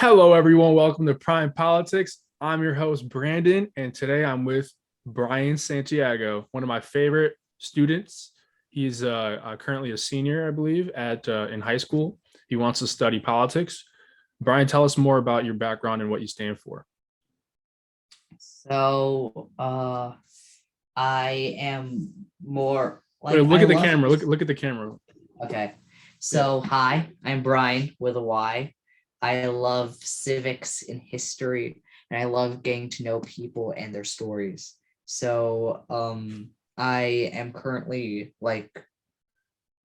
Hello, everyone. Welcome to Prime Politics. I'm your host, Brandon, and today I'm with Bryan Santiago, one of my favorite students. He's currently a senior, I believe, at in high school. He wants to study politics. Bryan, tell us more about your background and what you stand for. So, I am more Wait, like look I at the love. camera. Look at the camera. Okay. Yeah. So, hi, I'm Bryan with a Y. I love civics and history, and I love getting to know people and their stories. So, I am currently like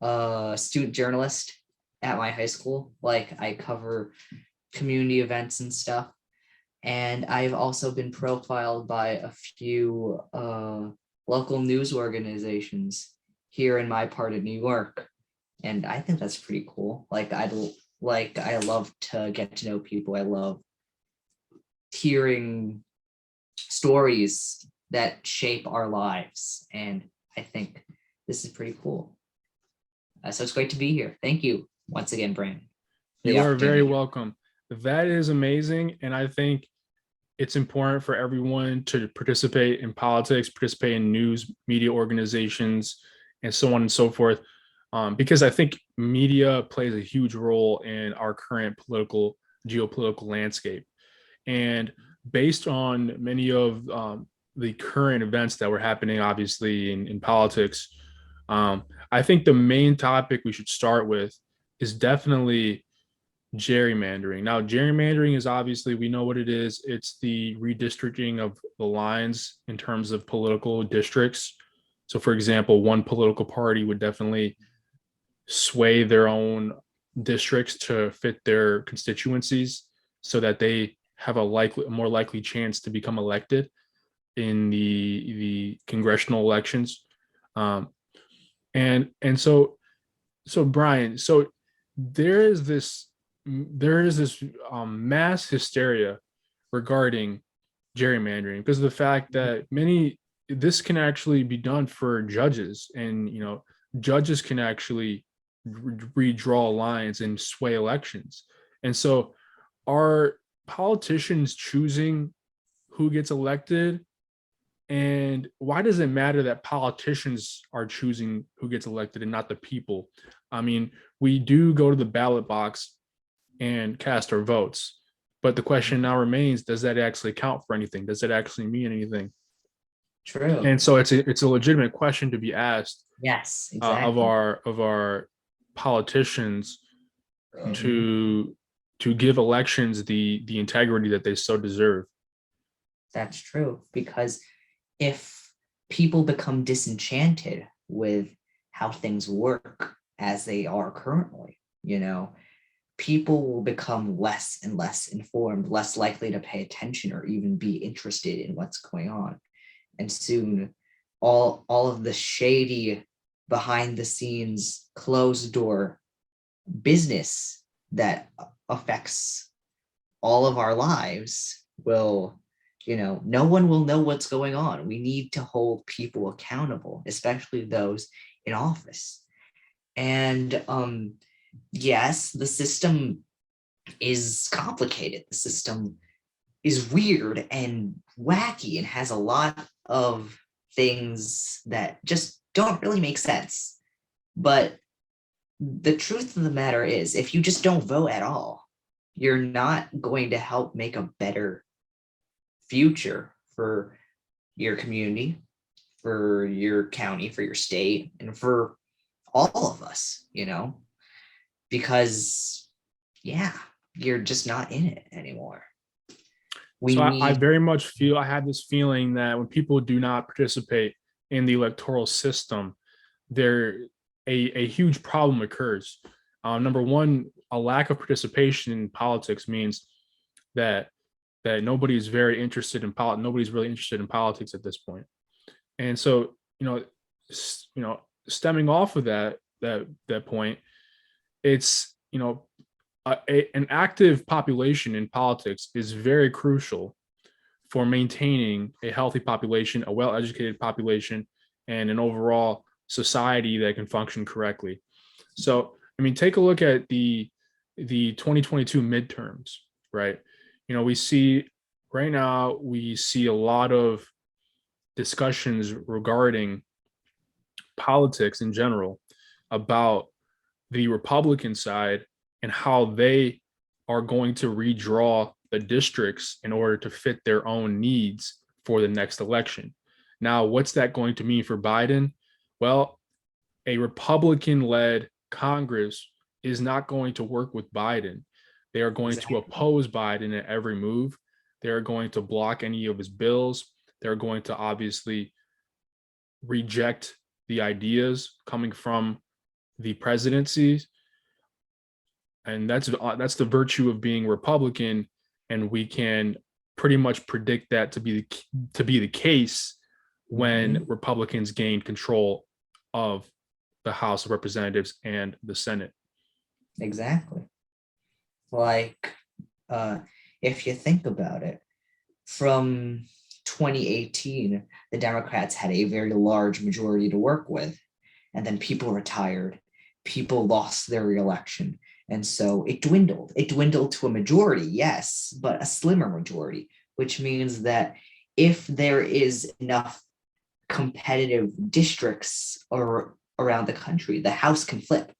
a student journalist at my high school. Like, I cover community events and stuff. And I've also been profiled by a few local news organizations here in my part of New York. And I think that's pretty cool. I love to get to know people. I love hearing stories that shape our lives. And I think this is pretty cool. So it's great to be here. Thank you once again, Brandon, for the You are very opportunity. welcome. That is amazing. And I think it's important for everyone to participate in politics, participate in news media organizations, and so on and so forth. Because I think media plays a huge role in our current geopolitical landscape. And based on many of the current events that were happening, obviously, in politics, I think the main topic we should start with is definitely gerrymandering. Now, gerrymandering is obviously, we know what it is. It's the redistricting of the lines in terms of political districts. So, for example, one political party would definitely sway their own districts to fit their constituencies so that they have a more likely chance to become elected in the congressional elections. Um, and so Bryan, so there is this there is this mass hysteria regarding gerrymandering because of the fact that many this can actually be done for judges, and judges can actually redraw lines and sway elections. And so are politicians choosing who gets elected, and why does it matter that politicians are choosing who gets elected and not the people? I mean, we do go to the ballot box and cast our votes. But the question now remains, does that actually count for anything? Does it actually mean anything? True. And so it's a legitimate question to be asked Yes, of exactly. our politicians Mhm. to give elections the integrity that they so deserve. That's true. Because if people become disenchanted with how things work as they are currently, people will become less and less informed, less likely to pay attention or even be interested in what's going on. And soon all of the shady behind the scenes closed door business that affects all of our lives will, no one will know what's going on. We need to hold people accountable, especially those in office. And yes, the system is complicated. The system is weird and wacky and has a lot of things that just don't really make sense. But the truth of the matter is, if you just don't vote at all, you're not going to help make a better future for your community, for your county, for your state, and for all of us, because, yeah, you're just not in it anymore. We So I need. very much feel I have this feeling that when people do not participate in the electoral system, there a huge problem occurs. Number one, a lack of participation in politics means that nobody's very interested in politics. Nobody's really interested in politics at this point. And so, stemming off of that point, it's an active population in politics is very crucial for maintaining a healthy population, a well-educated population, and an overall society that can function correctly. So, I mean, take a look at the 2022 midterms, right? We see right now, we see a lot of discussions regarding politics in general about the Republican side and how they are going to redraw the districts in order to fit their own needs for the next election. Now, what's that going to mean for Biden? Well, a Republican led Congress is not going to work with Biden. They are going to Exactly. oppose Biden at every move. They're going to block any of his bills. They're going to obviously reject the ideas coming from the presidencies, and that's the virtue of being Republican, and we can pretty much predict that to be the case when Mhm. Republicans gain control of the House of Representatives and the Senate. Exactly. Like, uh, if you think about it, from 2018, the Democrats had a very large majority to work with, and then people retired, people lost their reelection. And so it dwindled. It dwindled to a majority, yes, but a slimmer majority, which means that if there is enough competitive districts or around the country, the House can flip.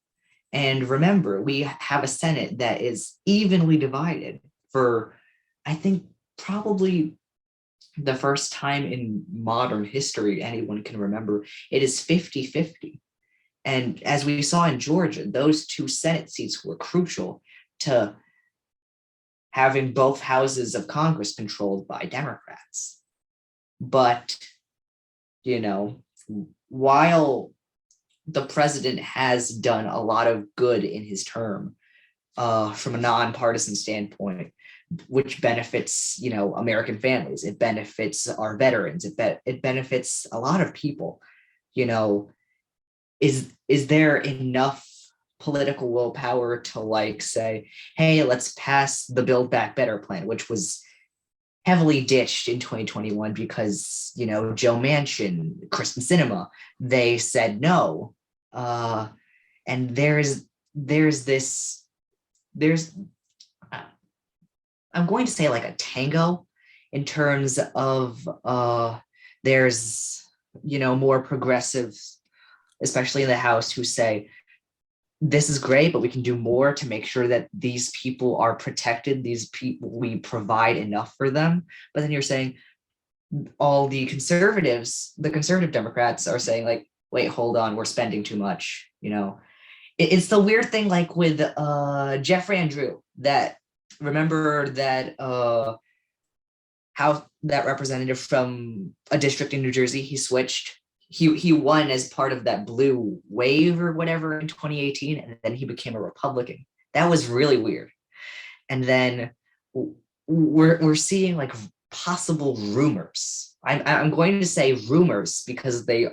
And remember, we have a Senate that is evenly divided for, I think, probably the first time in modern history anyone can remember. It is 50-50. And as we saw in Georgia, those two Senate seats were crucial to having both houses of Congress controlled by Democrats. But, you know, while the president has done a lot of good in his term, from a nonpartisan standpoint, which benefits, American families. It benefits our veterans. It benefits a lot of people. You know, is there enough political willpower to like say, hey, let's pass the Build Back Better plan, which was heavily ditched in 2021 because Joe Manchin, Kristen Sinema, they said no. And there's this there's I'm going to say like a tango in terms of there's more progressives, especially in the House, who say this is great, but we can do more to make sure that these people are protected. These people, we provide enough for them. But then you're saying all the conservative Democrats are saying like, wait, hold on, we're spending too much. It's the weird thing like with Jeffrey Andrew, that remember that how that representative from a district in New Jersey, he switched. He won as part of that blue wave or whatever in 2018, and then he became a Republican. That was really weird. And then we're seeing like possible rumors. I'm going to say rumors because they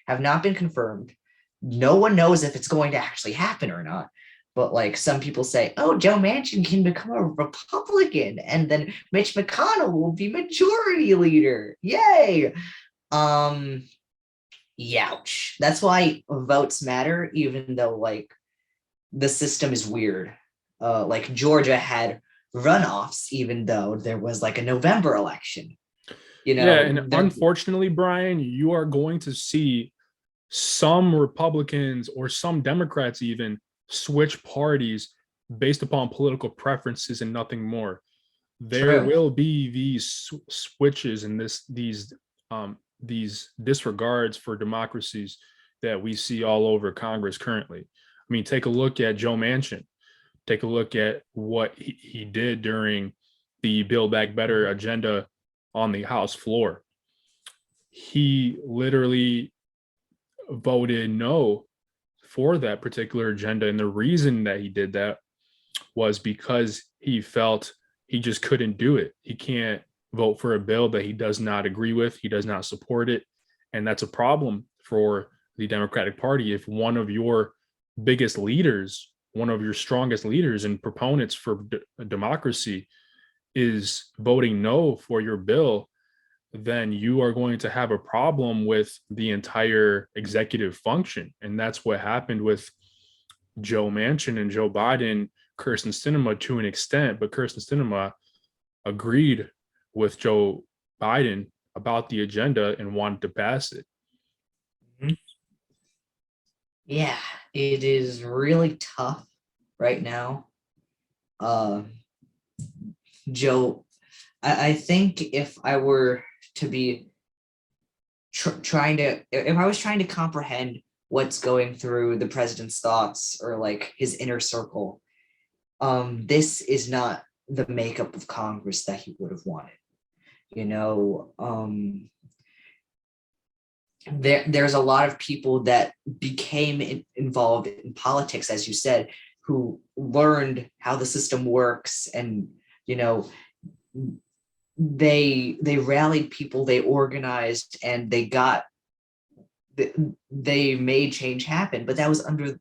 have not been confirmed. No one knows if it's going to actually happen or not. But like some people say, oh, Joe Manchin can become a Republican, and then Mitch McConnell will be majority leader. Yay! Um, Youch. That's why votes matter, even though like the system is weird. Like Georgia had runoffs, even though there was like a November election. Yeah, and There. unfortunately, Brian, you are going to see some Republicans or some Democrats even switch parties based upon political preferences and nothing more. There True. will be these switches and these disregards for democracies that we see all over Congress currently. I mean, take a look at Joe Manchin. Take a look at what he did during the Build Back Better agenda on the House floor. He literally voted no for that particular agenda. And the reason that he did that was because he felt he just couldn't do it. He can't vote for a bill that he does not agree with, he does not support it. And that's a problem for the Democratic Party. If one of your biggest leaders, one of your strongest leaders and proponents for democracy is voting no for your bill, then you are going to have a problem with the entire executive function. And that's what happened with Joe Manchin and Joe Biden Kirsten Sinema to an extent, but Kirsten Sinema agreed with Joe Biden about the agenda and wanted to pass it. Mhm. Yeah, it is really tough right now. Uh, Joe, I think if I were to be trying to, if I was trying to comprehend what's going through the president's thoughts or like his inner circle, this is not the makeup of Congress that he would have wanted. You know, there's a lot of people that became involved in politics, as you said, who learned how the system works, and you know, they rallied people, they organized, and they made change happen. But that was under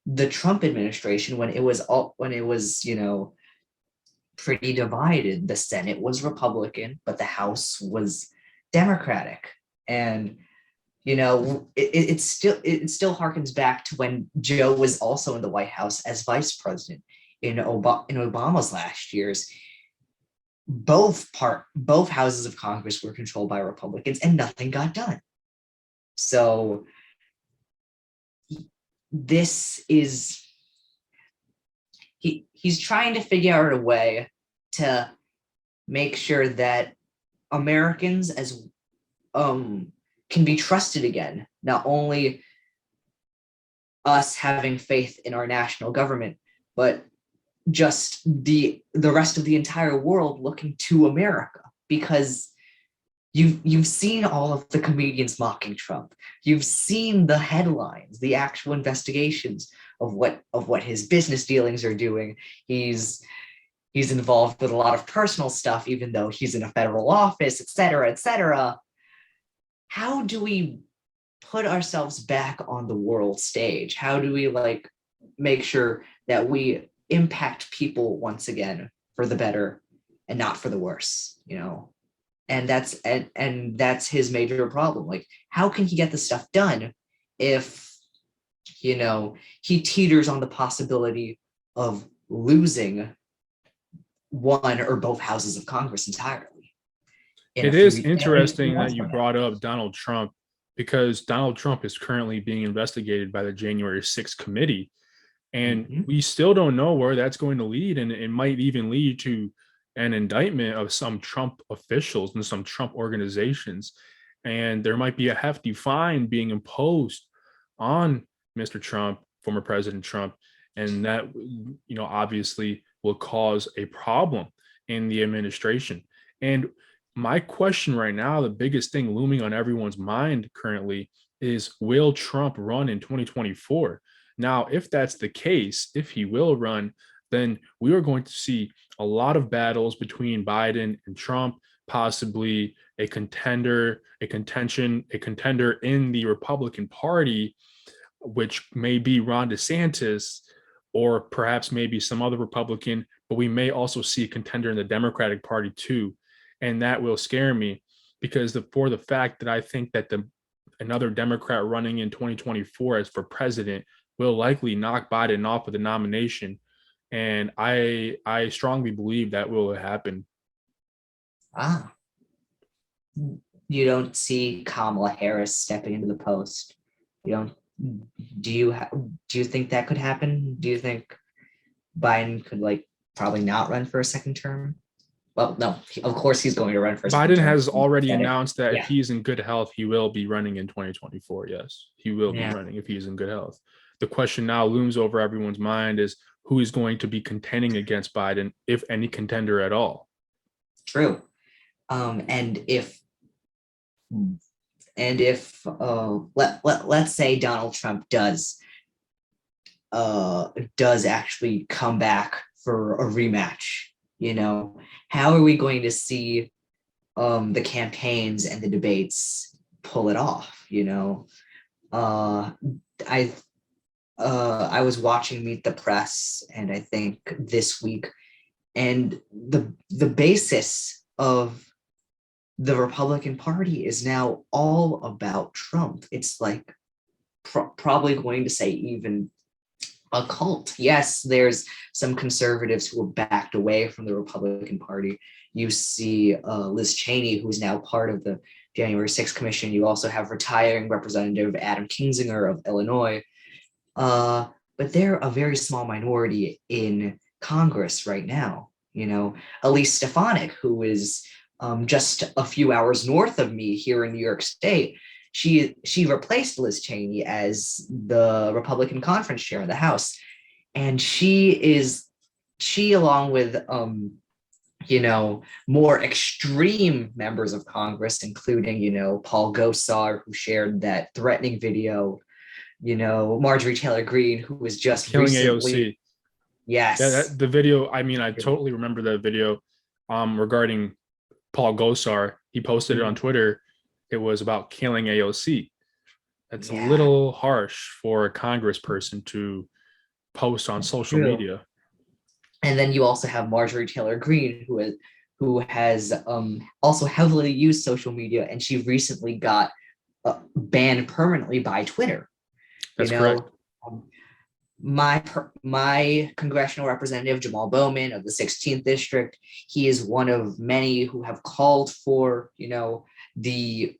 the Trump administration, when it was pretty divided. The Senate was Republican, but the House was Democratic. And it still harkens back to when Joe was also in the White House as vice president in Obama's last years. Both houses of Congress were controlled by Republicans, and nothing got done. So this is he's trying to figure out a way to make sure that Americans as can be trusted again. Not only us having faith in our national government, but just the rest of the entire world looking to America, because you've seen all of the comedians mocking Trump. You've seen the headlines, the actual investigations of what his business dealings are doing. He's involved with a lot of personal stuff, even though he's in a federal office, et cetera, et cetera. How do we put ourselves back on the world stage? How do we make sure that we impact people once again for the better and not for the worse? And that's his major problem. Like, how can he get the stuff done if he teeters on the possibility of losing one or both houses of Congress entirely in a It few is in interesting that months you from now? brought up Donald Trump, because Donald Trump is currently being investigated by the January 6th committee. And Mhm. we still don't know where that's going to lead. And it might even lead to an indictment of some Trump officials and some Trump organizations. And there might be a hefty fine being imposed on Mr. Trump, former President Trump. And that, obviously will cause a problem in the administration. And my question right now, the biggest thing looming on everyone's mind currently, is will Trump run in 2024? Now, if that's the case, if he will run, then we are going to see a lot of battles between Biden and Trump, possibly a contender in the Republican Party, which may be Ron DeSantis, or perhaps maybe some other Republican, but we may also see a contender in the Democratic Party too. And that will scare me, because for the fact that I think that another Democrat running in 2024 as for president will likely knock Biden off of the nomination. And I strongly believe that will happen. Ah, you don't see Kamala Harris stepping into the post. You don't. Do you think that could happen? Do you think Biden could probably not run for a second term? Well, no, of course he's going to run for a second Biden term. has already Senate. announced that if Yeah, he's in good health, he will be running in 2024. Yes, he will be yeah, running if he's in good health. The question now looms over everyone's mind is who is going to be contending against Biden, if any contender at all. true. And if let's say Donald Trump does actually come back for a rematch, how are we going to see the campaigns and the debates pull it off? uh I I was watching Meet the Press, and I think this week, and the basis of the Republican Party is now all about Trump. It's probably going to say even a cult. Yes, there's some conservatives who have backed away from the Republican Party. You see Liz Cheney, who is now part of the January 6th Commission. You also have retiring Representative Adam Kinzinger of Illinois. But they're a very small minority in Congress right now. Elise Stefanik, who is just a few hours north of me here in New York State, she replaced Liz Cheney as the Republican conference chair of the House, and she along with more extreme members of Congress, including Paul Gosar, who shared that threatening video, Marjorie Taylor Greene, who was just Killing recently, AOC. yes, Yeah, the video. I mean, I totally remember that video regarding Paul Gosar. He posted it on Twitter. It was about killing AOC. That's a yeah, little harsh for a congressperson to post on social true. media. And then you also have Marjorie Taylor Greene, who has also heavily used social media, and she recently got banned permanently by Twitter. That's correct. Um, my congressional representative Jamal Bowman of the 16th district, he is one of many who have called for the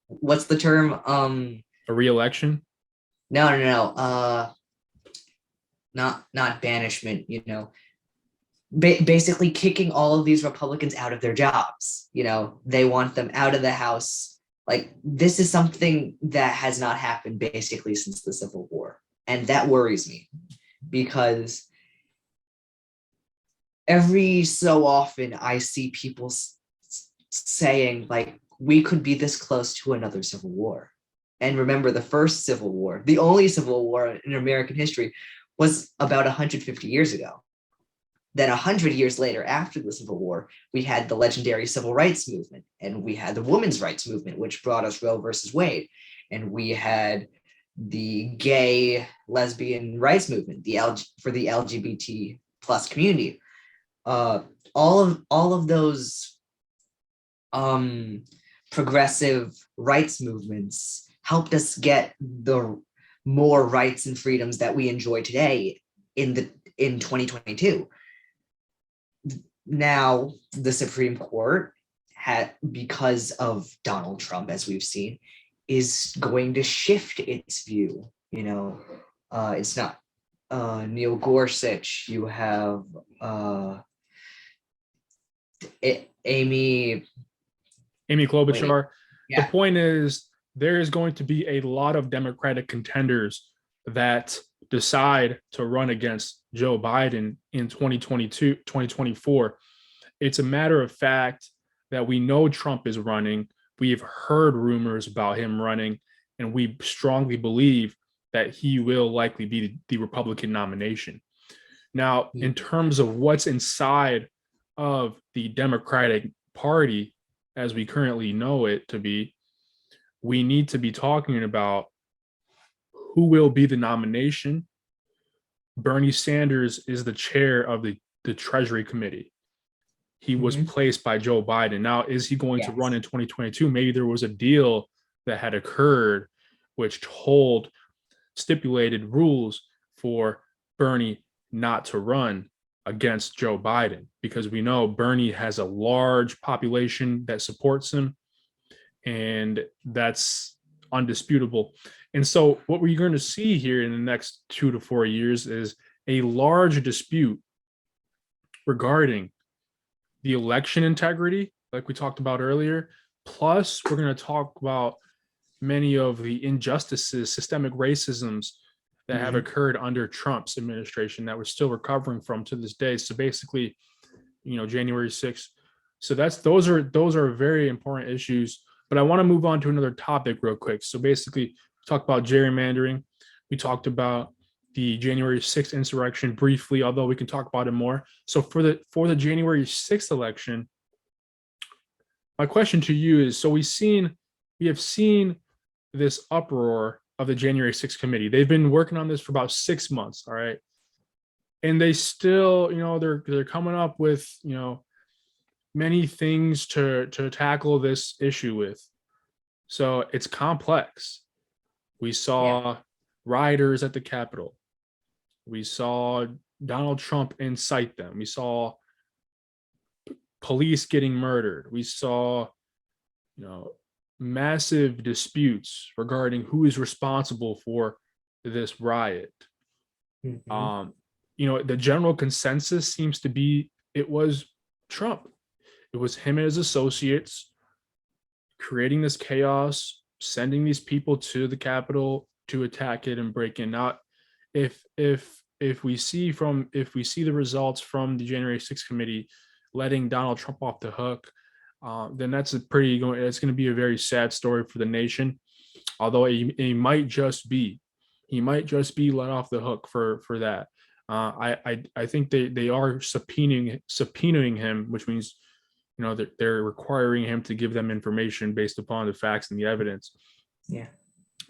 what's the term, A re-election. no, not banishment, basically kicking all of these Republicans out of their jobs. They want them out of the House. Like, this is something that has not happened basically since the Civil War. And that worries me, because every so often I see people saying, like, we could be this close to another Civil War. And remember, the first Civil War, the only Civil War in American history, was about 150 years ago. Then 100 years later, after the Civil War, we had the legendary Civil Rights Movement, and we had the Women's Rights Movement, which brought us Roe versus Wade, and we had the gay lesbian rights movement, for the LGBT plus community. All of those progressive rights movements helped us get the more rights and freedoms that we enjoy today in 2022. Now, the Supreme Court, because of Donald Trump, as we've seen, is going to shift its view. It's not Neil Gorsuch. You have Amy Klobuchar. Yeah. The point is, there is going to be a lot of Democratic contenders that decide to run against Joe Biden in 2022, 2024. It's a matter of fact that we know Trump is running. We've heard rumors about him running, and we strongly believe that he will likely be the Republican nomination. Now, in terms of what's inside of the Democratic Party, as we currently know it to be, we need to be talking about who will be the nomination. Bernie Sanders is the chair of the Treasury Committee. He was placed by Joe Biden. Now, is he going to run in 2022? Maybe there was a deal that had occurred which stipulated rules for Bernie not to run against Joe Biden, because we know Bernie has a large population that supports him, and that's undisputable. And so what we're going to see here in the next 2 to 4 years is a large dispute regarding the election integrity, like we talked about earlier. Plus, we're going to talk about many of the injustices, systemic racisms that have occurred under Trump's administration that we're still recovering from to this day. So basically, January 6th. So those are very important issues. But I want to move on to another topic real quick. So basically, we talked about gerrymandering. We talked about the January 6th insurrection briefly, although we can talk about it more. So for the January 6th election, my question to you is, so we have seen this uproar of the January 6th committee. They've been working on this for about 6 months, all right? And they still, they're coming up with, many things to tackle this issue with. So it's complex. We saw rioters at the Capitol. We saw Donald Trump incite them. We saw police getting murdered. We saw, you know, massive disputes regarding who is responsible for this riot. Mhm. Um, the general consensus seems to be it was Trump. It was him and his associates creating this chaos, sending these people to the Capitol to attack it and break in. Now, if we see the results from the January 6th committee letting Donald Trump off the hook, then it's going to be a very sad story for the nation. Although he might just be let off the hook for that. I think they are subpoenaing him, which means they're requiring him to give them information based upon the facts and the evidence. Yeah.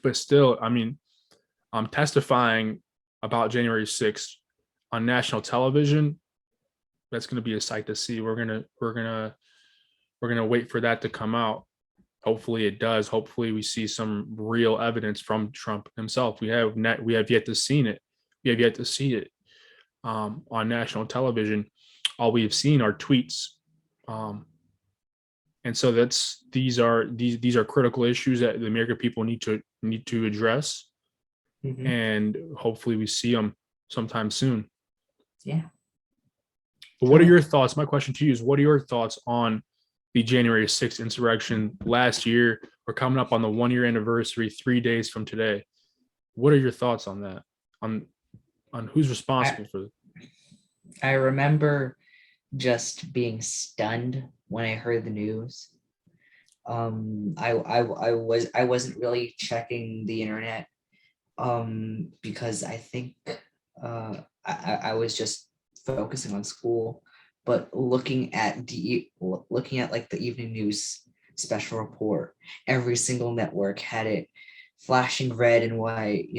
But still, I mean, I'm testifying about January 6th on national television. That's going to be a sight to see. We're gonna wait for that to come out. Hopefully it does. Hopefully we see some real evidence from Trump himself. We have yet to see it. We have yet to see it on national television. All we have seen are tweets, and so these are critical issues that the American people need to address, Mhm. and hopefully we see them sometime soon. Yeah. But what are your thoughts? My question to you is, what are your thoughts on the January 6th insurrection last year? We're coming up on the 1 year anniversary, 3 days from today. What are your thoughts on that? On who's responsible for it? I remember just being stunned when I heard the news. I wasn't really checking the internet because I think I was just focusing on school, but looking at like the evening news special report, every single network had it flashing red and white,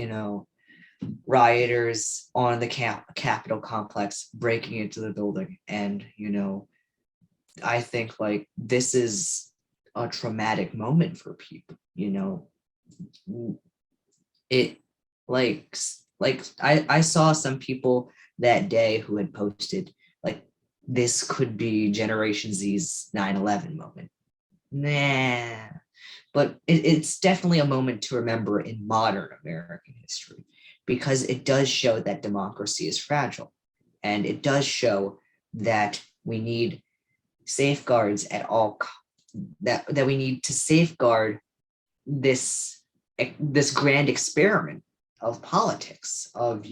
rioters on the Capitol complex breaking into the building. And, I think like this is a traumatic moment for people, it like I saw some people that day who had posted like this could be Generation Z's 9/11 moment. Nah, but it's definitely a moment to remember in modern American history because it does show that democracy is fragile, and it does show that we need safeguards at all that we need to safeguard this grand experiment of politics of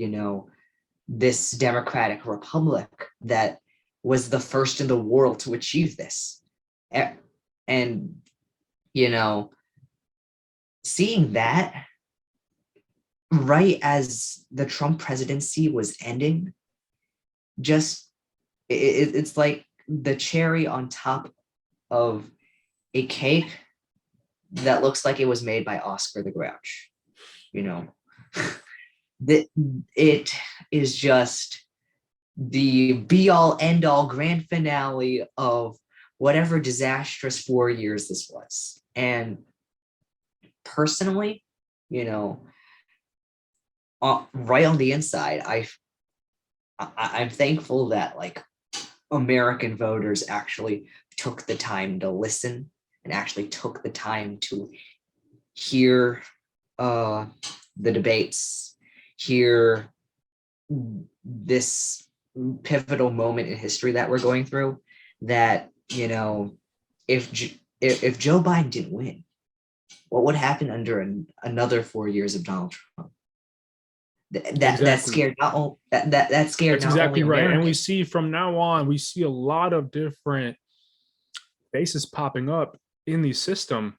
this democratic republic that was the first in the world to achieve this. And seeing that right as the Trump presidency was ending, just it's like the cherry on top of a cake that looks like it was made by Oscar the Grouch. That it is just the be all end all grand finale of whatever disastrous 4 years this was. And personally, right on the inside, I'm thankful that like American voters actually took the time to listen and actually took the time to hear the debates, hear this pivotal moment in history that we're going through. That if Joe Biden didn't win, what would happen under another 4 years of Donald Trump? That scared that scared That's not only exactly right. And we Americans. see from now on, we see a lot of different faces popping up in the system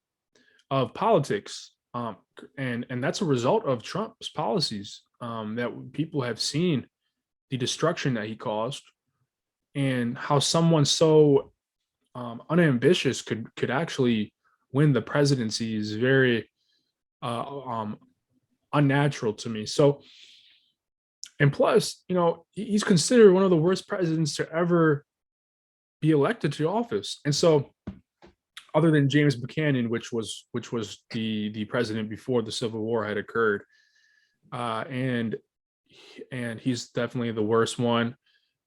of politics. And that's a result of Trump's policies, that people have seen the destruction that he caused, and how someone so unambitious could actually win the presidency is very unnatural to me. So, and plus, he's considered one of the worst presidents to ever be elected to office. And so, other than James Buchanan, which was the president before the Civil War had occurred, and he's definitely the worst one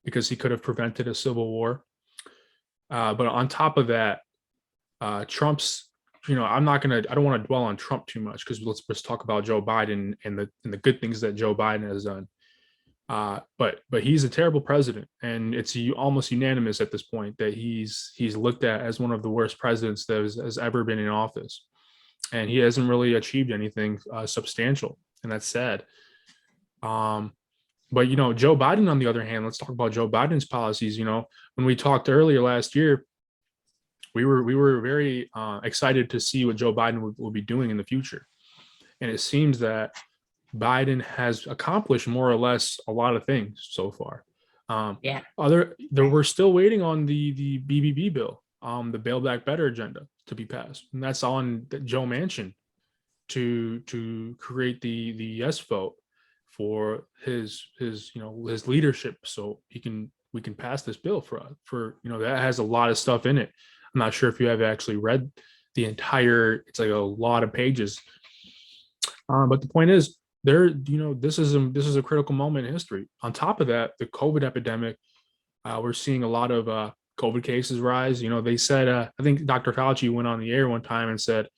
because he could have prevented a civil war. But on top of that, Trump's, I don't want to dwell on Trump too much because let's talk about Joe Biden and the good things that Joe Biden has done. But he's a terrible president, and it's almost unanimous at this point that he's looked at as one of the worst presidents that has ever been in office, and he hasn't really achieved anything substantial, and that's sad. Um, but Joe Biden, on the other hand, let's talk about Joe Biden's policies. When we talked earlier last year, we were very excited to see what Joe Biden will be doing in the future, and it seems that Biden has accomplished more or less a lot of things so far. Yeah. We're still waiting on the BBB bill, the Build Back Better agenda to be passed, and that's on Joe Manchin to create the yes vote for his leadership, so we can pass this bill that has a lot of stuff in it. I'm not sure if you have actually read the entire. It's like a lot of pages, but the point is, this is a critical moment in history. On top of that, the COVID epidemic, we're seeing a lot of COVID cases rise. They said, I think Dr. Fauci went on the air one time and said,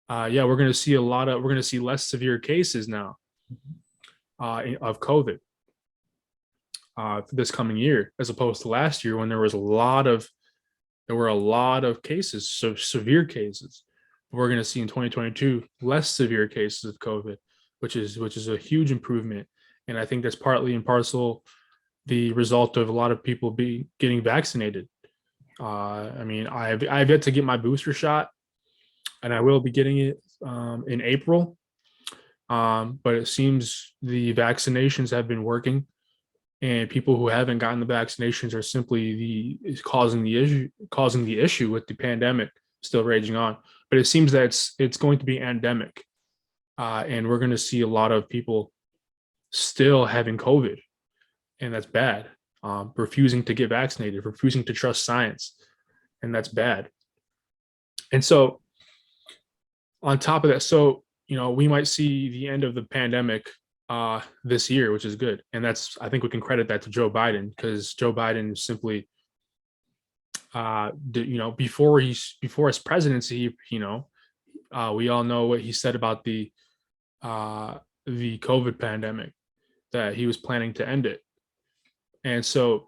yeah, we're going to see less severe cases now of COVID this coming year, as opposed to last year when there were a lot of cases, so severe cases. We're going to see in 2022 less severe cases of COVID, which is a huge improvement, and I think that's partly and parcel the result of a lot of people getting vaccinated. I mean, I've yet to get my booster shot, and I will be getting it in April. But it seems the vaccinations have been working, and people who haven't gotten the vaccinations are simply causing the issue with the pandemic still raging on. But it seems that it's going to be endemic, and we're going to see a lot of people still having COVID, and that's bad. Refusing to get vaccinated, refusing to trust science, and that's bad. And so, on top of that, we might see the end of the pandemic this year, which is good, and I think we can credit that to Joe Biden, because Joe Biden simply, before his presidency, we all know what he said about the COVID pandemic, that he was planning to end it, and so,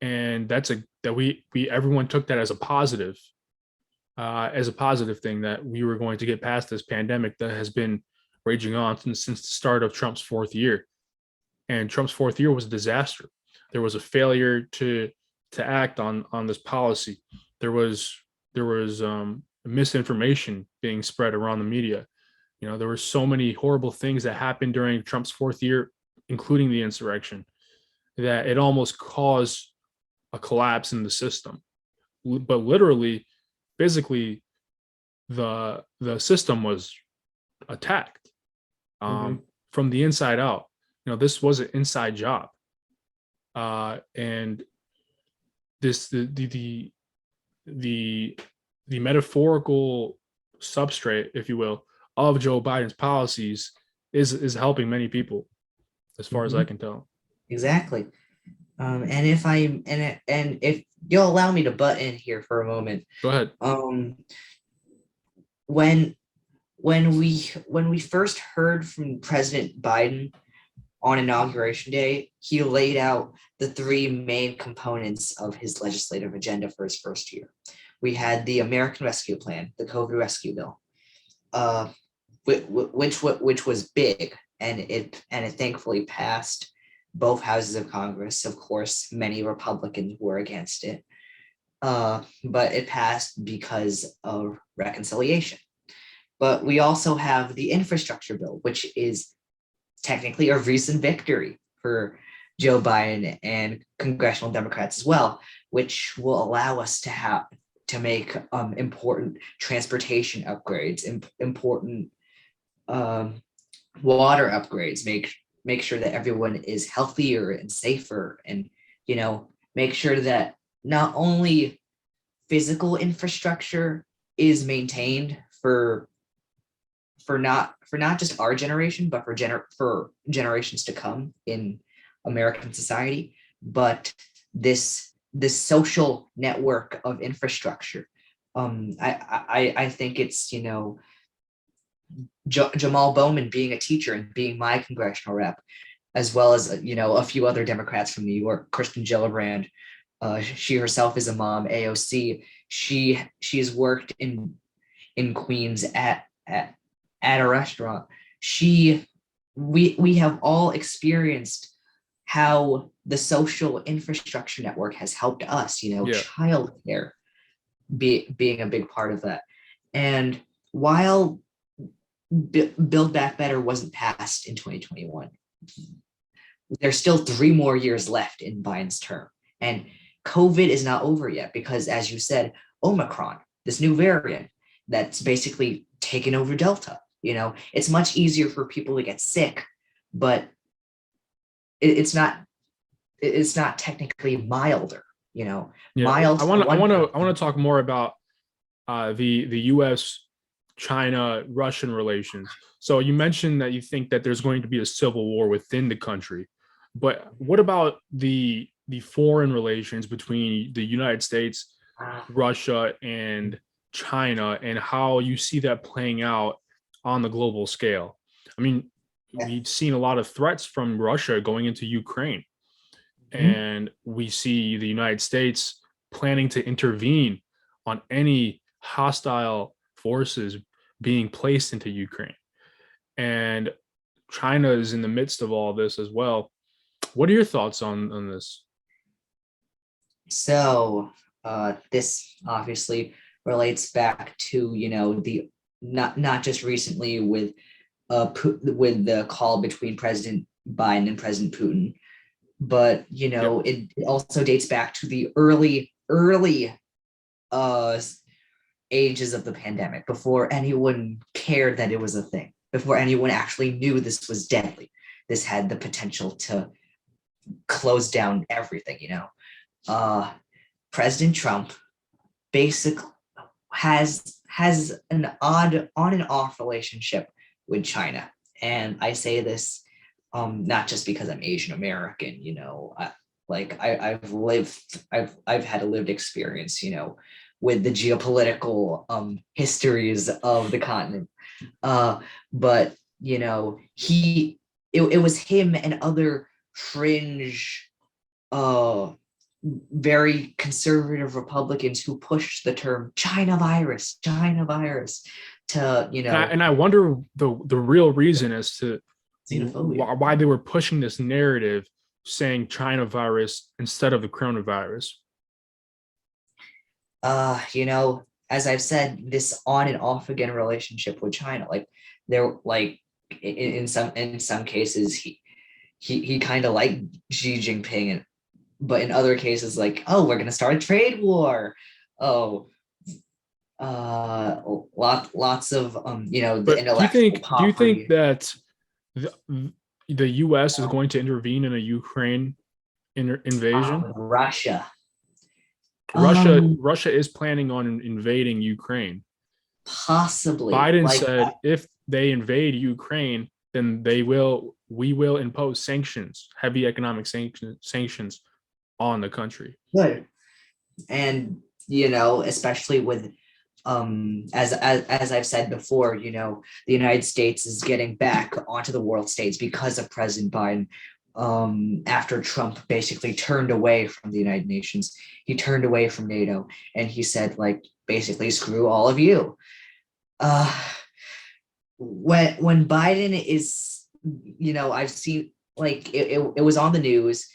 and that we everyone took that as a positive thing, that we were going to get past this pandemic that has been raging on since the start of Trump's fourth year. And Trump's fourth year was a disaster. There was a failure to act on this policy. There was misinformation being spread around the media. There were so many horrible things that happened during Trump's fourth year, including the insurrection, that it almost caused a collapse in the system. But literally, physically, the system was attacked from the inside out. This was an inside job, and this the metaphorical substrate, if you will, of Joe Biden's policies is helping many people, as far as I can tell. Exactly. And if you'll allow me to butt in here for a moment. Go ahead. When we first heard from President Biden on Inauguration Day, he laid out the three main components of his legislative agenda for his first year. We had the American Rescue Plan, the COVID Rescue Bill, which was big, and it thankfully passed both houses of Congress. Of course, many Republicans were against it, but it passed because of reconciliation. But we also have the infrastructure bill, which is technically a recent victory for Joe Biden and congressional Democrats as well, which will allow us to make important transportation upgrades, important water upgrades, make sure that everyone is healthier and safer, and make sure that not only physical infrastructure is maintained for for not just our generation, but for generations to come in American society. But this social network of infrastructure, I think it's, Jamal Bowman being a teacher and being my congressional rep, as well as a few other Democrats from New York, Kristen Gillibrand. She herself is a mom. AOC. She's worked in Queens at a restaurant. She we have all experienced how the social infrastructure network has helped us. Yeah. Childcare being a big part of that. And while Build Back Better wasn't passed in 2021, there's still 3 more years left in Biden's term. And COVID is not over yet because, as you said, Omicron, this new variant that's basically taken over Delta. It's much easier for people to get sick, but it's not technically milder. Yeah, Mild. I want to talk more about the U.S. China Russian relations. So you mentioned that you think that there's going to be a civil war within the country, but what about the foreign relations between the United States, Russia, and China, and how you see that playing out on the global scale? I mean, we've seen a lot of threats from Russia going into Ukraine, and we see the United States planning to intervene on any hostile forces being placed into Ukraine. And China is in the midst of all this as well. What are your thoughts on this? So this obviously relates back to the not just recently with with the call between President Biden and President Putin, but Yep. it also dates back to the early uh ages of the pandemic, before anyone cared that it was a thing, before anyone actually knew this was deadly. This had the potential to close down everything. uh President Trump basically has an odd on and off relationship with China. And I say this not just because I'm Asian American. I've had a lived experience, with the geopolitical histories of the continent. But it was him and other fringe very conservative Republicans who pushed the term China virus to, And I wonder the real reason as to xenophobia. why they were pushing this narrative saying China virus instead of the coronavirus. As I've said, this on and off again relationship with China, like there, like in some cases, he kind of liked Xi Jinping, but in other cases, like, oh, we're gonna start a trade war. Oh, lots of the But intellectual do you think property. that the, the U.S. is going to intervene in a Ukraine invasion? Russia. Russia is planning on invading Ukraine. Possibly, Biden like, said if they invade Ukraine, then we will impose sanctions, heavy economic sanctions on the country. good. And especially with as I've said before, the United States is getting back onto the world stage because of President Biden. After Trump basically turned away from the United Nations, he turned away from NATO, and he said, like, basically, screw all of you. uh when Biden is, I've seen, like, it was on the news.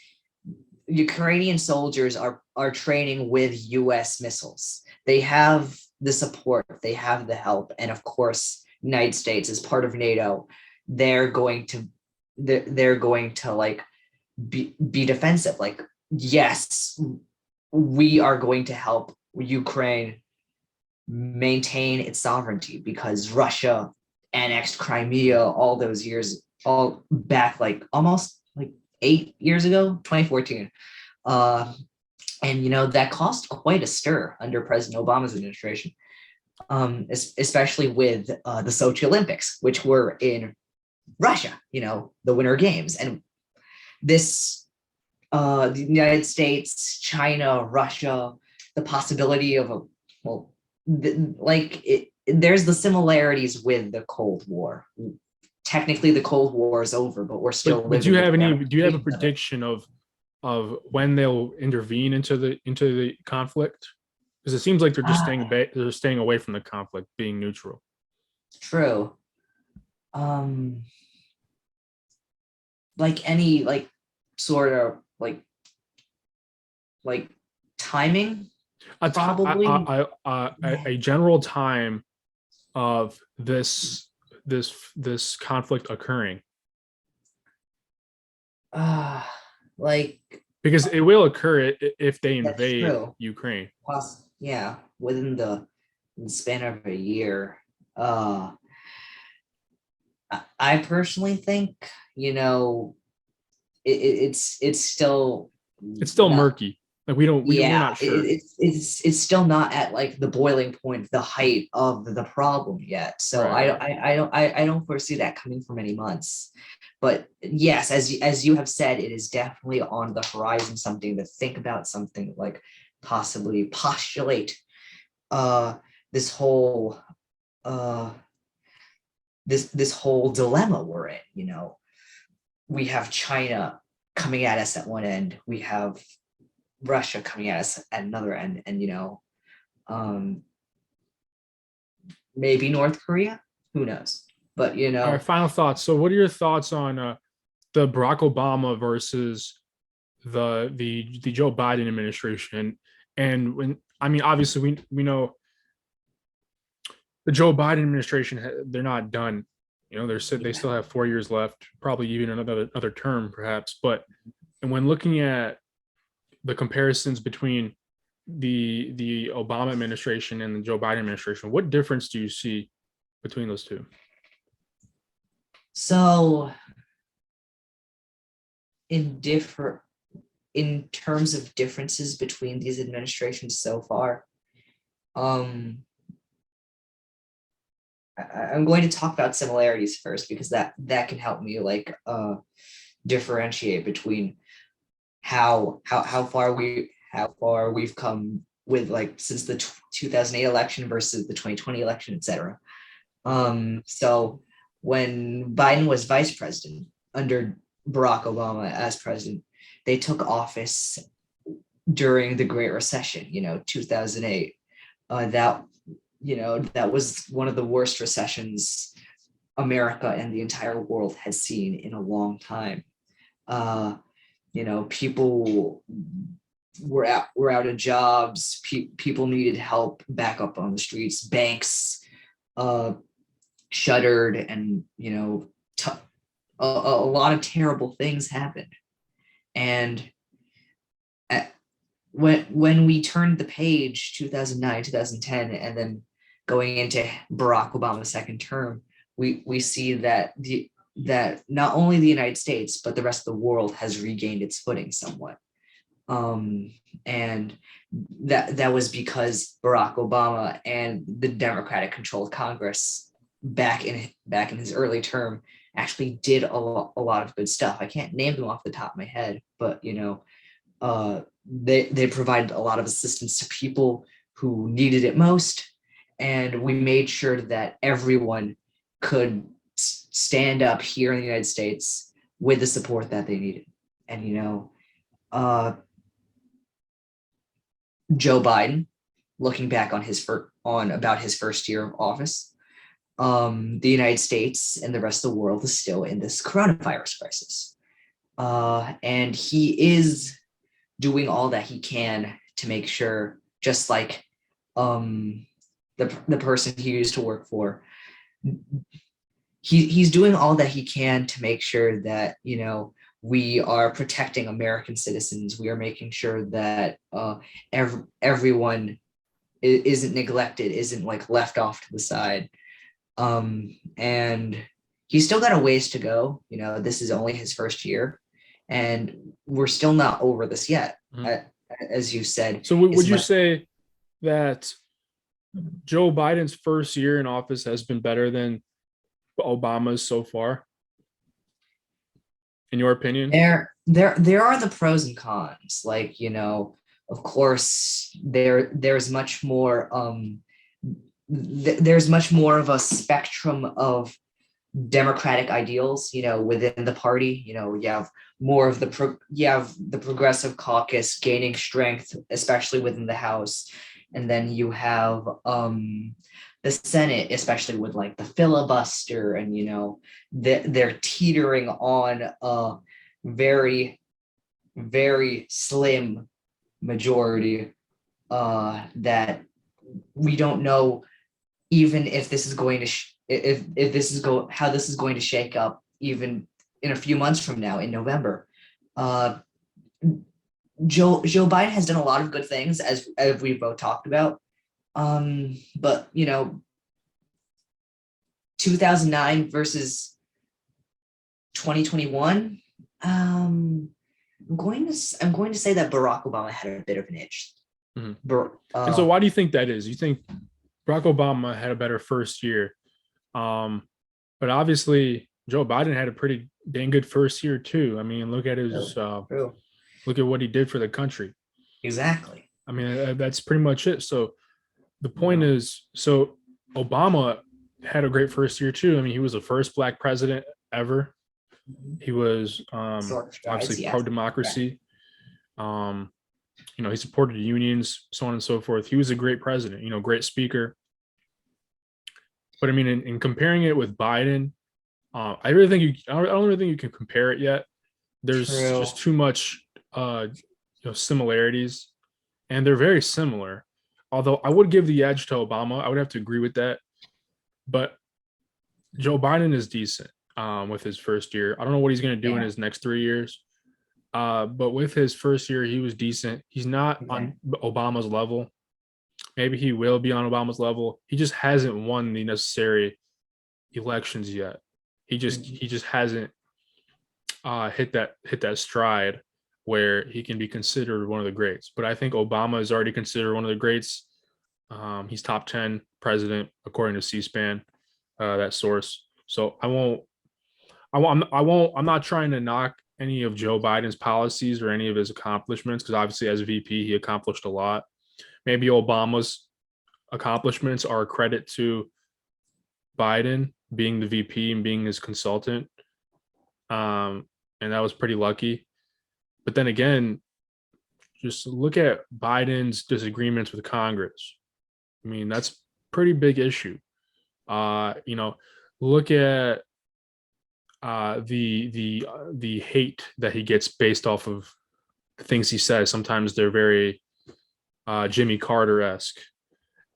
Ukrainian soldiers are training with US missiles. They have the support, they have the help, and of course, United States is part of NATO. They're going to they're going to, like, be defensive. Like, yes, we are going to help Ukraine maintain its sovereignty because Russia annexed Crimea all those years, all back, like, almost like 8 years ago, 2014. And that caused quite a stir under President Obama's administration. especially with the Sochi Olympics, which were in Russia, the Winter Games. And this, the United States, China, Russia, the possibility of well, there's the similarities with the Cold War. Technically, the Cold War is over, but we're still But do you living with have the any? Do you have a ramifications of it. prediction of when they'll intervene into the conflict? Because it seems like they're just Ah, they're staying away from the conflict, being neutral. true. Um, like any sort of like timing, A ti- probably. a general time of this conflict occurring, Uh, like because it will occur if they that's invade true. Ukraine. Plus, yeah, within the span of a year. Uh, I personally think, it's still It's still not. murky. Like we're Yeah, not sure. it's still not at like the boiling point, the height of the problem yet. So Right, right. I don't foresee that coming for many months. But yes, as you have said, it is definitely on the horizon, something to think about, something like possibly postulate uh this whole uh this whole dilemma we're in. We have China coming at us at one end, we have Russia coming at us at another end, and um, maybe North Korea. Who knows? But All right, final thoughts. So, what are your thoughts on the Barack Obama versus the Joe Biden administration? And when I mean, obviously, we know the Joe Biden administration, they're not done. They yeah. still have 4 years left, probably even another term, perhaps. But and when looking at the comparisons between the Obama administration and the Joe Biden administration, what difference do you see between those two? So in different in terms of differences between these administrations so far, um, I'm going to talk about similarities first because that can help me differentiate between how far we've come with since the 2008 election versus the 2020 election, etc. So when Biden was vice president under Barack Obama as president, they took office during the Great Recession, 2008. That was one of the worst recessions America and the entire world has seen in a long time. Uh, people were out of jobs. People needed help back up on the streets. Banks uh, shuttered, and a lot of terrible things happened. And at, when we turned the page, 2009, 2010, and then going into Barack Obama's second term, we see that not only the United States but the rest of the world has regained its footing somewhat. And that was because Barack Obama and the Democratic controlled Congress back in his early term actually did a lot of good stuff. I can't name them off the top of my head, but they provided a lot of assistance to people who needed it most, and we made sure that everyone could stand up here in the United States with the support that they needed. And uh, Joe Biden, looking back on his first year of office, the United States and the rest of the world is still in this coronavirus crisis, and he is doing all that he can to make sure, just like um, the person he used to work for, he's doing all that he can to make sure that we are protecting American citizens. We are making sure that everyone isn't neglected, isn't left off to the side. And he's still got a ways to go. This is only his first year, and we're still not over this yet. Mhm. As you said, So, as would you much say that Joe Biden's first year in office has been better than Obama's so far, in your opinion? There are the pros and cons. Like, of course, there's much more there's much more of a spectrum of democratic ideals, within the party. You have more of you have the progressive caucus gaining strength, especially within the House, and then you have the Senate, especially with like the filibuster, and they're teetering on a very, very slim majority that we don't know even if this is going to if this is how this is going to shake up even in a few months from now in November. Uh, Joe Biden has done a lot of good things, as we both talked about. But 2009 versus 2021. I'm going to say that Barack Obama had a bit of an edge. Mhm. Bar- And so, uh, why do you think that is? You think Barack Obama had a better first year, um, but obviously Joe Biden had a pretty dang good first year too. I mean, true, true. look at what he did for the country. Exactly. I mean, that's pretty much it. So the You point know, is, so Obama had a great first year too. I mean, he was the first black president ever. He was Historic strides, obviously yes. pro Yeah. democracy. Um, he supported unions, so on and so forth. He was a great president, great speaker. But I mean, in comparing it with Biden, I really think I don't really think you can compare it yet. There's True. just too much, similarities, and they're very similar. Although I would give the edge to Obama, I would have to agree with that. But Joe Biden is decent with his first year. I don't know what he's going to do in Yeah. his next 3 years. But with his first year, he was decent. He's not Okay. on Obama's level. Maybe he will be on Obama's level. He just hasn't won the necessary elections yet. Mhm. He just hasn't hit that stride where he can be considered one of the greats. But I think Obama is already considered one of the greats. He's top 10 president according to C-SPAN, that source. So I'm not trying to knock any of Joe Biden's policies or any of his accomplishments because obviously as a VP he accomplished a lot. Maybe Obama's accomplishments are a credit to Biden being the VP and being his consultant, and that was pretty lucky. But then again, just look at Biden's disagreements with Congress. I mean, that's a pretty big issue. You know, look at the hate that he gets based off of the things he says. Sometimes they're very Jimmy Carter esque,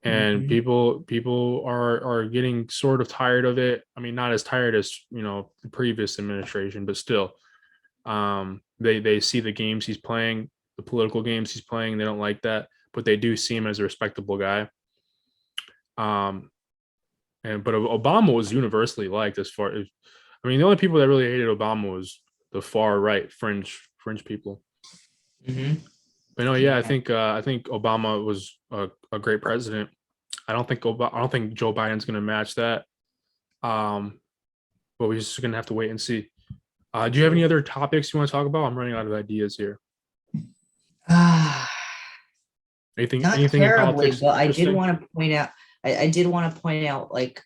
and Mhm. people are getting sort of tired of it. I mean, not as tired as the previous administration, but still, they see the games he's playing, the political games he's playing. They don't like that, but they do see him as a respectable guy. Um, but Obama was universally liked as far as, I mean, the only people that really hated Obama was the far right fringe people. Mhm. But no, yeah, Yeah. I think Obama was a great president. I don't think Joe Biden's going to match that. Um, but we're just going to have to wait and see. Do you have any True. other topics you want to talk about? I'm running out of ideas here. Ah, not Anything in terribly, politics but I did interesting? want to point out. I did want to point out like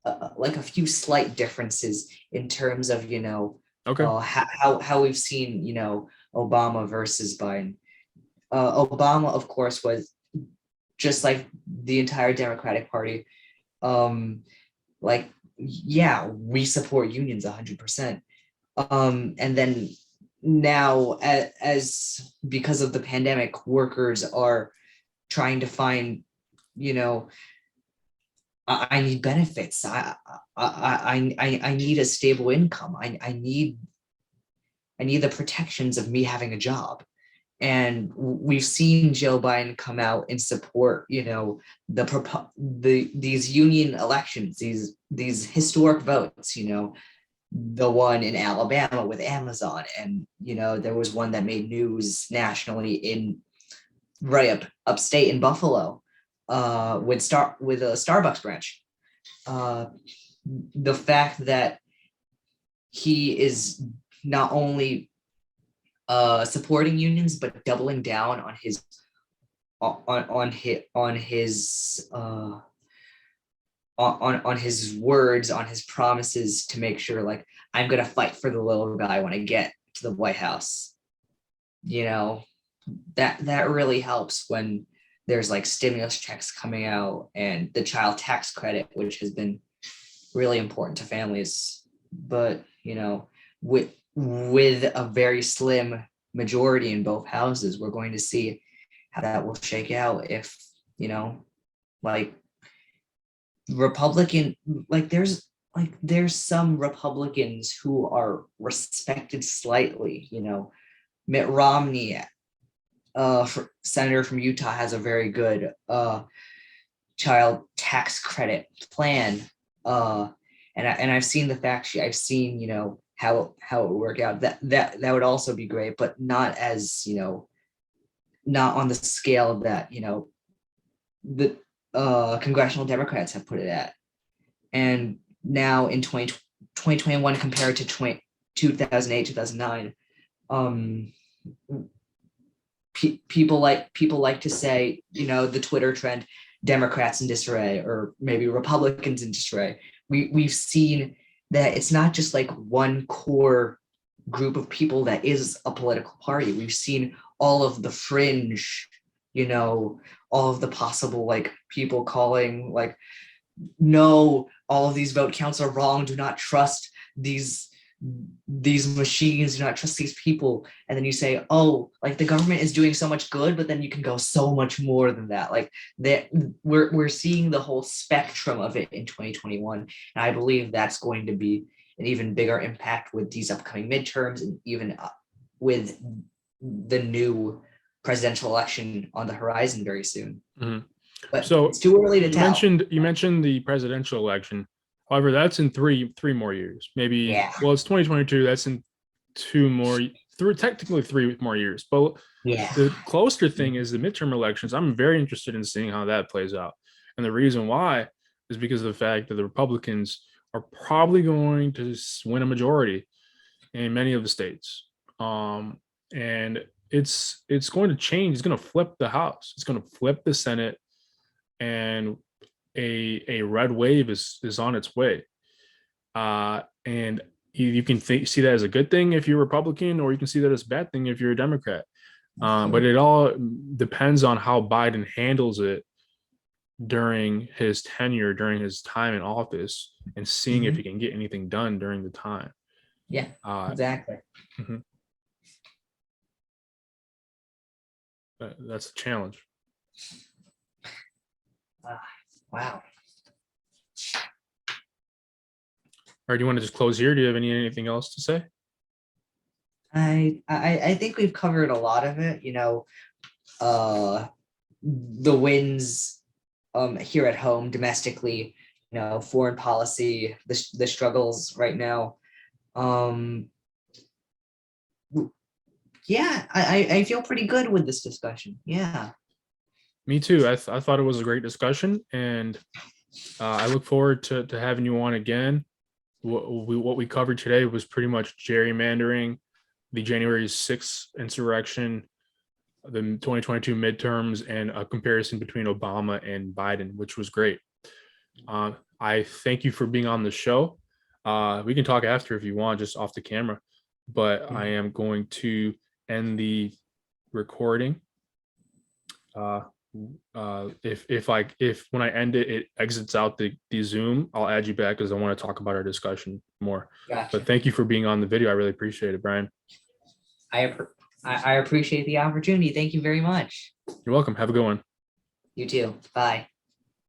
a few slight differences in terms of Okay. how we've seen Obama versus Biden. Obama, of course, was just like the entire Democratic Party. Like, yeah, we support unions 100%. And then now, as because of the pandemic, workers are trying to find, you know, I need benefits. I need a stable income. I need the protections of me having a job. And we've seen Joe Biden come out and support, these union elections, these historic votes, the one in Alabama with Amazon, and there was one that made news nationally in right upstate in Buffalo. with a Starbucks branch. Uh, the fact that he is not only supporting unions but doubling down on his on his words, on his promises to make sure, like, I'm gonna fight for the little guy when I get to the White House. You know, that really helps when there's like stimulus checks coming out and the child tax credit, which has been really important to families. But with a very slim majority in both houses, we're going to see how that will shake out. If like Republican, there's some Republicans who are respected slightly. Mitt Romney, senator from Utah, has a very good child tax credit plan. And I've seen the fact sheet. I've seen how it would work out. That would also be great, but not as not on the scale that the congressional Democrats have put it at. And now in 2021 compared to 2008, 2009, people like to say, the Twitter trend, Democrats in disarray, or maybe Republicans in disarray. We've seen that it's not just like one core group of people that is a political party. We've seen all of the fringe, all of the possible like people calling like, no, all of these vote counts are wrong. Do not trust these machines. Do not trust these people. And then you say, oh, like the government is doing so much good, but then you can go so much more than that. Like that, we're seeing the whole spectrum of it in 2021, and I believe that's going to be an even bigger impact with these upcoming midterms, and even with the new presidential election on the horizon very soon. Mm-hmm. But so it's too early to tell. You mentioned the presidential election. However, that's in three more years. Maybe, yeah. Well, it's 2022. That's in technically 3 more years. But yeah, the closer thing is the midterm elections. I'm very interested in seeing how that plays out. And the reason why is because of the fact that the Republicans are probably going to win a majority in many of the states. And it's going to change. It's going to flip the House. It's going to flip the Senate, and a red wave is on its way. And you can see that as a good thing if you're Republican, or you can see that as a bad thing if you're a Democrat. But it all depends on how Biden handles it during his tenure, during his time in office, and seeing if he can get anything done during the time. Yeah, exactly. That's the challenge. Wow. Or do you want to just close here? Do you have anything else to say? I think we've covered a lot of it. The wins here at home domestically, foreign policy, the struggles right now. Yeah, I feel pretty good with this discussion. Yeah. Me too. I thought it was a great discussion, and I look forward to having you on again. What we covered today was pretty much gerrymandering, the January 6th insurrection, the 2022 midterms, and a comparison between Obama and Biden, which was great. I thank you for being on the show. We can talk after if you want, just off the camera, but I am going to end the recording. If when I end it, it exits out the Zoom, I'll add you back because I want to talk about our discussion more. Gotcha. But thank you for being on the video. I really appreciate it, Bryan. I appreciate the opportunity. Thank you very much. You're welcome. Have a good one. You too. Bye.